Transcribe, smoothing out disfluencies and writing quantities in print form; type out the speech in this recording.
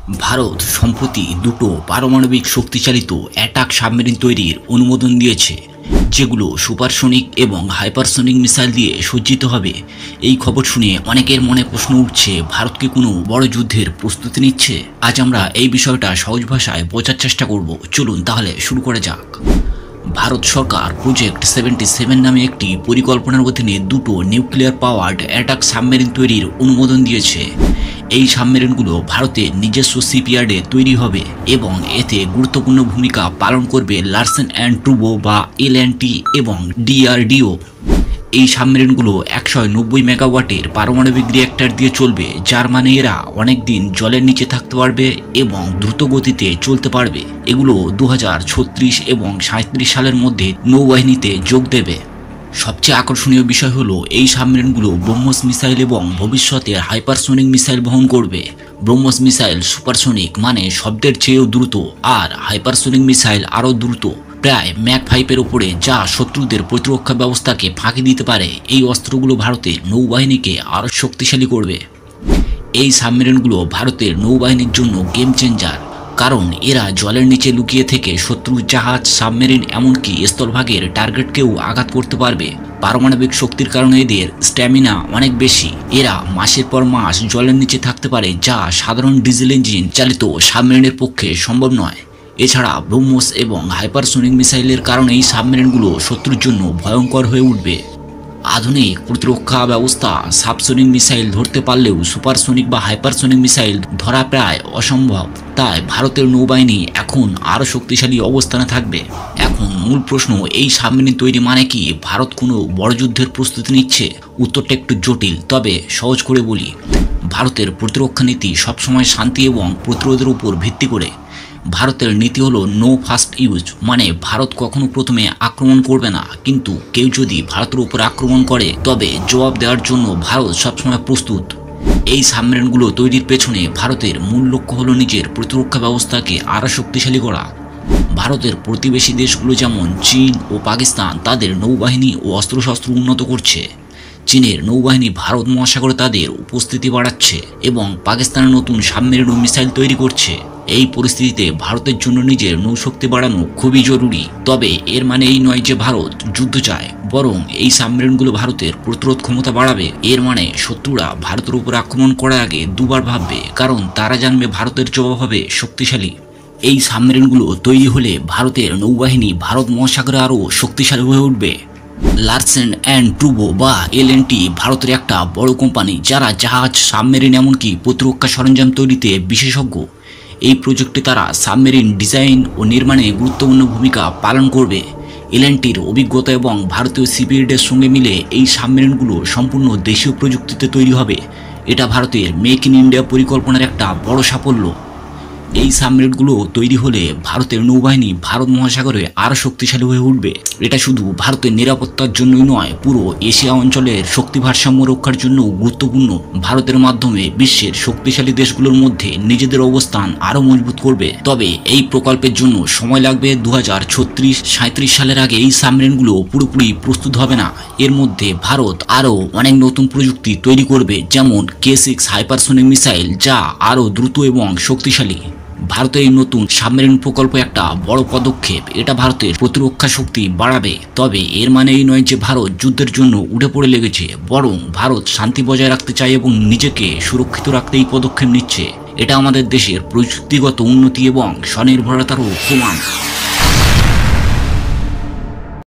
ভারত সম্প্রতি দুটো পারমাণবিক শক্তিচালিত অ্যাটাক সাবমেরিন তৈরির অনুমোদন দিয়েছে, যেগুলো সুপারসনিক এবং হাইপারসনিক মিসাইল দিয়ে সজ্জিত হবে। এই খবর শুনে অনেকের মনে প্রশ্ন উঠছে, ভারত কি কোনো বড় যুদ্ধের প্রস্তুতি নিচ্ছে? আজ আমরা এই বিষয়টা সহজ ভাষায় বোঝার চেষ্টা করব। চলুন তাহলে শুরু করা যাক। ভারত সরকার প্রজেক্ট 77 নামে একটি পরিকল্পনার অধীনে দুটো নিউক্লিয়ার পাওয়ার্ড অ্যাটাক সাবমেরিন তৈরির অনুমোদন দিয়েছে। এই সাবমেরিনগুলো ভারতের নিজস্ব শিপইয়ার্ডে তৈরি হবে এবং এতে গুরুত্বপূর্ণ ভূমিকা পালন করবে লারসেন অ্যান্ড টুব্রো বা এল&টি এবং ডিআরডিও। এই সাবমেরিনগুলো 190 মেগাওয়াটের পারমাণবিক রিঅ্যাক্টর দিয়ে চলবে, যার মানে এরা অনেক দিন জলের নিচে থাকতে পারবে এবং দ্রুত গতিতে চলতে পারবে। এগুলো 2036 এবং 37 সালের মধ্যে নৌবাহিনীতে যোগ দেবে। সবচেয়ে আকর্ষণীয় বিষয় হলো এই সাবমেরিনগুলো ব্রহ্মস মিসাইল এবং ভবিষ্যতের হাইপারসনিক মিসাইল বহন করবে। ব্রহ্মস মিসাইল সুপারসনিক মানে শব্দের চেয়েও দ্রুত, আর হাইপারসনিক মিসাইল আরও দ্রুত, প্রায় ম্যাক 5-এর উপরে, যা শত্রুদের প্রতিরক্ষা ব্যবস্থাকে ফাঁকি দিতে পারে। এই অস্ত্রগুলো ভারতের নৌবাহিনীকে আরও শক্তিশালী করবে। এই সাবমেরিনগুলো ভারতের নৌবাহিনীর জন্য গেম চেঞ্জার, কারণ এরা জলের নিচে লুকিয়ে থেকে শত্রু জাহাজ, সাবমেরিন, এমনকি স্থলভাগের টার্গেটকেও আঘাত করতে পারবে। পারমাণবিক শক্তির কারণে এদের স্ট্যামিনা অনেক বেশি। এরা মাসের পর মাস জলের নিচে থাকতে পারে, যা সাধারণ ডিজেল ইঞ্জিন চালিত সাবমেরিনের পক্ষে সম্ভব নয়। এছাড়া ব্রহ্মস এবং হাইপারসনিক মিসাইলের কারণে এই সাবমেরিনগুলো শত্রুর জন্য ভয়ঙ্কর হয়ে উঠবে। আধুনিক প্রতিরক্ষা ব্যবস্থা সাবসনিক মিসাইল ধরতে পারলেও সুপারসনিক বা হাইপারসনিক মিসাইল ধরা প্রায় অসম্ভব। তাই ভারতের নৌবাহিনী এখন আরও শক্তিশালী অবস্থানে থাকবে। এখন মূল প্রশ্ন, এই সাবমেরিন তৈরি মানে কি ভারত কোনো বড় যুদ্ধের প্রস্তুতি নিচ্ছে? উত্তরটা একটু জটিল, তবে সহজ করে বলি। ভারতের প্রতিরক্ষা নীতি সবসময় শান্তি এবং প্রতিরোধের উপর ভিত্তি করে। ভারতের নীতি হলো নো ফার্স্ট ইউজ, মানে ভারত কখনো প্রথমে আক্রমণ করবে না, কিন্তু কেউ যদি ভারতের উপর আক্রমণ করে তবে জবাব দেওয়ার জন্য ভারত সবসময় প্রস্তুত। এই সাবমেরিনগুলো তৈরির পেছনে ভারতের মূল লক্ষ্য হলো নিজের প্রতিরক্ষা ব্যবস্থাকে আরও শক্তিশালী করা। ভারতের প্রতিবেশী দেশগুলো যেমন চীন ও পাকিস্তান তাদের নৌবাহিনী ও অস্ত্রশস্ত্র উন্নত করছে। চীনের নৌবাহিনী ভারত মহাসাগরে তাদের উপস্থিতি বাড়াচ্ছে এবং পাকিস্তানের নতুন সাবমেরিন ও মিসাইল তৈরি করছে। এই পরিস্থিতিতে ভারতের জন্য নিজের নৌশক্তি বাড়ানো খুবই জরুরি। তবে এর মানে এই নয় যে ভারত যুদ্ধ চায়, বরং এই সাবমেরিনগুলো ভারতের প্রতিরোধ ক্ষমতা বাড়াবে। এর মানে শত্রুরা ভারতের উপর আক্রমণ করার আগে দুবার ভাববে, কারণ তারা জানবে ভারতের জবাব হবে শক্তিশালী। এই সাবমেরিনগুলো তৈরি হলে ভারতের নৌবাহিনী ভারত মহাসাগরে আরও শক্তিশালী হয়ে উঠবে। লারসেন অ্যান্ড টুব্রো বা এল&টি ভারতের একটা বড় কোম্পানি, যারা জাহাজ, সাবমেরিন, এমনকি প্রতিরক্ষা সরঞ্জাম তৈরিতে বিশেষজ্ঞ। এই প্রজেক্টে তারা সাবমেরিন ডিজাইন ও নির্মাণে গুরুত্বপূর্ণ ভূমিকা পালন করবে। এল&টির অভিজ্ঞতা এবং ভারতীয় শিপইয়ার্ডের সঙ্গে মিলে এই সাবমেরিনগুলো সম্পূর্ণ দেশীয় প্রযুক্তিতে তৈরি হবে। এটা ভারতের মেক ইন ইন্ডিয়া পরিকল্পনার একটা বড় সাফল্য। এই সাবমেরিনগুলো তৈরি হলে ভারতের নৌবাহিনী ভারত মহাসাগরে আরও শক্তিশালী হয়ে উঠবে। এটা শুধু ভারতের নিরাপত্তার জন্যই নয়, পুরো এশিয়া অঞ্চলের শক্তি ভারসাম্য রক্ষার জন্য গুরুত্বপূর্ণ। ভারতের মাধ্যমে বিশ্বের শক্তিশালী দেশগুলোর মধ্যে নিজেদের অবস্থান আরও মজবুত করবে। তবে এই প্রকল্পের জন্য সময় লাগবে। 2036-37 সালের আগে এই সাবমেরিনগুলো পুরোপুরি প্রস্তুত হবে না। এর মধ্যে ভারত আরও অনেক নতুন প্রযুক্তি তৈরি করবে, যেমন K6 হাইপারসনিক মিসাইল, যা আরও দ্রুত এবং শক্তিশালী। ভারতের এই নতুন সাবমেরিন প্রকল্প একটা বড় পদক্ষেপ। এটা ভারতের প্রতিরক্ষা শক্তি বাড়াবে। তবে এর মানে এই নয় যে ভারত যুদ্ধের জন্য উঠে পড়ে লেগেছে, বরং ভারত শান্তি বজায় রাখতে চায় এবং নিজেকে সুরক্ষিত রাখতে এই পদক্ষেপ নিচ্ছে। এটা আমাদের দেশের প্রযুক্তিগত উন্নতি এবং স্বনির্ভরতারও প্রমাণ।